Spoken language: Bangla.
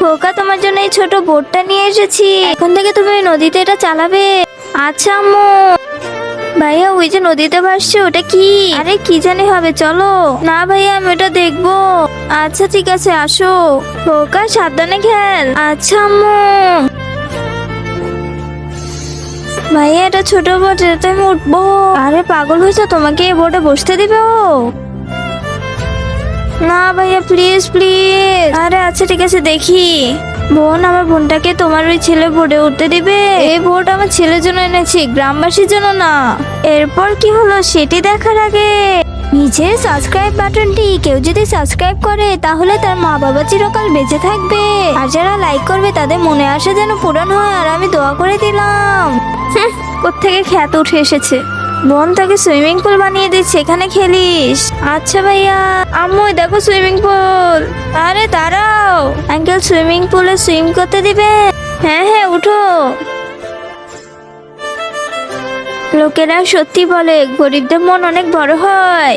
খোকা, তোমার জন্য এই ছোট বোটটা নিয়ে এসেছি। এখন থেকে তুমি ওই নদীতে এটা চালাবে। আচ্ছা আম্মু। ভাইয়া, ওই যে নদীতে ভাসছে ওটা কি? আরে কি জানি হবে, চলো। না ভাইয়া, আমি ওটা দেখবো। আচ্ছা ঠিক আছে, আসো। খোকা, সাবধানে খেল। আচ্ছা আম্মু। ভাইয়া, এটা ছোট বোট, এটাতে আমি উঠবো। আরে পাগল হয়েছে, তোমাকে এই বোটে বসতে দিবে ও? না ভাইয়া, প্লিজ প্লিজ। আরে আচ্ছা ঠিক আছে, দেখি। বোন, আমার বোনটাকে তোমার ওই ছেলে বোটে উঠতে দিবে? এই বোট আমার ছেলের জন্য এনেছি, গ্রামবাসীর জন্য না। এরপর কি হলো সেটি দেখার আগে নিচের সাবস্ক্রাইব বাটনটি কেউ যদি সাবস্ক্রাইব করে তাহলে তার মা বাবা চিরকাল বেঁচে থাকবে। আর যারা লাইক করবে তাদের মনে আসা যেন পূরণ হয়। আর আমি দোয়া করে দিলাম। কোত্থেকে খ্যাত উঠে এসেছে। বোন, তাকে সুইমিং পুল বানিয়ে দিচ্ছে, এখানে খেলিস। আচ্ছা ভাইয়া। আম্মু, ওই দেখো সুইমিং পুল। আরে দাঁড়াও, আঙ্কেল সুইমিং পুলে সুইম করতে দিবে? হ্যাঁ হ্যাঁ, উঠো। লোকেরা সত্যি বলে, গরিবদের মন অনেক বড় হয়।